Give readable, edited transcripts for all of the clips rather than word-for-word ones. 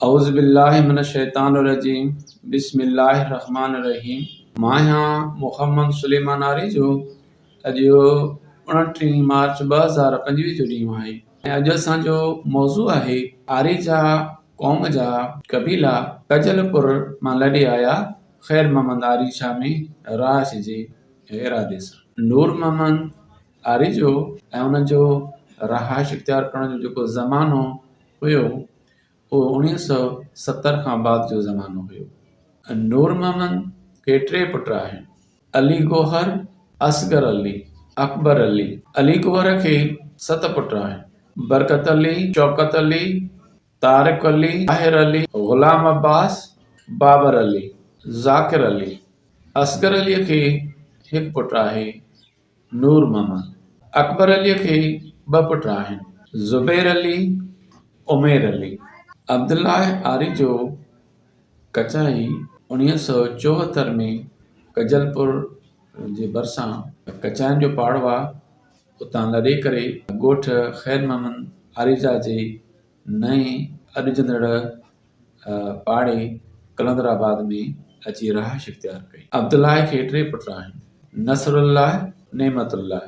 औज़ु बिल्लाहि मिनश शैतानिर रजीम बिस्मिल्लाहिर रहमानिर रहीम। मां आहियां मुहम्मद सुलेमान आरी जो अॼु 29 मार्च 2025 जो ॾींहुं आहे ऐं अॼु असांजो मौज़ू आहे आरीजा क़ौम जा कबीला कजलपुर मां लॾे आया ख़ैर मोहम्मद आरीशा में राश जे इरादे सां। नूर मोहम्मद आरीजो ऐं उन जो रहाइश इख्तियार करण जो जेको ज़मानो हुयो उहो 1970 खां बाद जो ज़मानो हुयो। नूर मोहम्मद के 3 पुट आहिनि, अली गौहर, असगर अली, अकबर अली। अली गौहर खे 7 पुट आहिनि, बरकत अली, शौकत अली, तारिक अली, ताहिर अली, गुलाम अब्बास, बाबर अली, ज़ाकिर अली। असगर अलीअ खे 1 पुट आहे, नूर मोहम्मद। अकबर अलीअ खे 2 पुट आहिनि, ज़ुबैर अली, उमेर अली। अब्दुल्ला आरी जो कचाई 1974 में कजलपुर जे भरिसां कचाइनि जो पाड़वा उतां लॾे करे ॻोठ ख़ैर मोहम्मद आरीजा जे नए अॾजंदड़ पाड़े कलंदराबाद में अची रहाइश इख्तियार कई। अब्दुल्ला खे 3 पुट आहिनि, नसरुल्लाह, नेमतुल्लाह,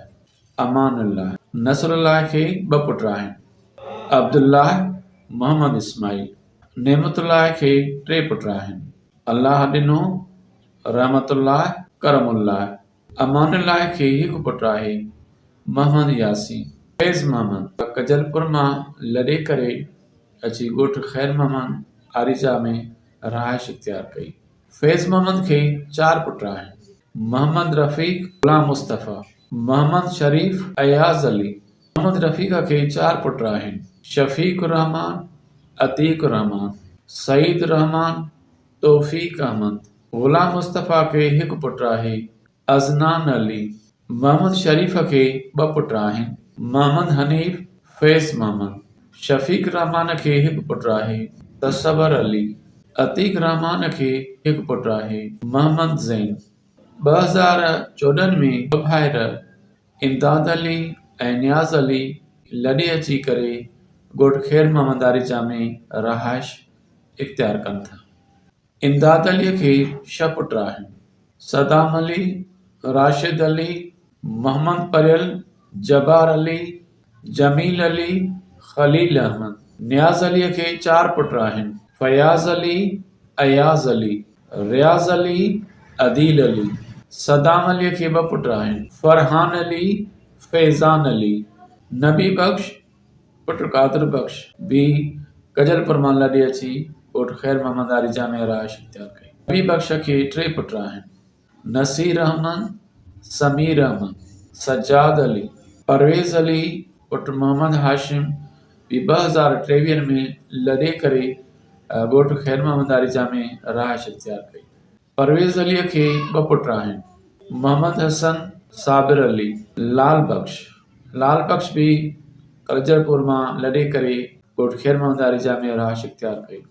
अमानुल्लाह। नसरुल्लाह खे 2 पुट आहिनि, अब्दुल्लाह, मोहम्मद इस्माइल। नेमतुल्लाह खे 3 पुट आहिनि, अल्लाह ॾिनो, रहमतुल्लाह, करमुल्लाह। अमानुल्लाह खे 1 पुट आहे, मोहम्मद यासीन। फैज़ मोहम्मद कजलपुर मां लॾे करे अची ॻोठ ख़ैर मोहम्मद आरीजा में रहाइश इख्तियार कई। फैज़ मोहम्मद खे 4 पुट आहिनि, मोहम्मद रफ़ीक, गुलाम मुस्तफ़ा, मोहम्मद शरीफ, अयाज़ अली। मोहम्मद रफ़ीक खे 4 पुट आहिनि, शफ़ीक रहमान, अतीक रहमान, सईद रहमान, तौफ़ीक अहमद। गुलाम मुस्तफ़ा खे 1 पुट आहे, अज़नान अली। मोहम्मद शरीफ खे 2 पुट आहिनि, मोहम्मद हनीफ, फैज़ मोहम्मद। शफ़ीक रहमान खे 1 पुट आहे, तसव्वुर अली। अतीक रहमान खे 1 पुट आहे, मोहम्मद ज़ैन। 2014 में 2 भाइर इमदाद अली ऐं नियाज़ अली लॾे अची करे ॻोठ ख़ैर मोहम्मद आरीजा में रहाइश इख्तियार कनि था। इमदाद अलीअ खे 6 पुट आहिनि, सदाम अली, राशिद अली, मोहम्मद परियल, जबार अली, जमील अली, ख़लील अहमद। नियाज़ अलीअ खे 4 पुट आहिनि, फयाज़ अली, अयाज़ अली, रियाज़ अली, अदील अली। सदाम अलीअ खे 2 पुट आहिनि, फरहान अली, फैज़ान अली। नबी बख्श पुट कादिर बख्श भी कजलपुर मां लॾे अची ॻोठ ख़ैर मोहम्मद आरीजा में रहाइश इख्तियार कई। नबी बख्श खे 3 पुट आहिनि, नसीर अहमद, समीर अहमद, सज्जाद अली। परवेज़ अली पुट मोहम्मद हाशिम भी 2023 में लॾे करे ॻोठ ख़ैर मोहम्मद आरीजा में रहाइश इख्तियार कई। परवेज़ अलीअ खे 2 पुट आहिनि, मोहम्मद हसन, साबिर अली, लाल बख्श। लाल बख्श भी कजलपुर मां लॾे करे ॻोठ ख़ैर मोहम्मद आरीजा में रहाइश इख्तियार कई।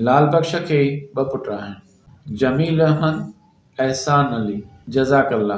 लाल बख्श खे 2 पुट आहिनि, जमील अहमद, एहसान अली, जज़ाकल्ला।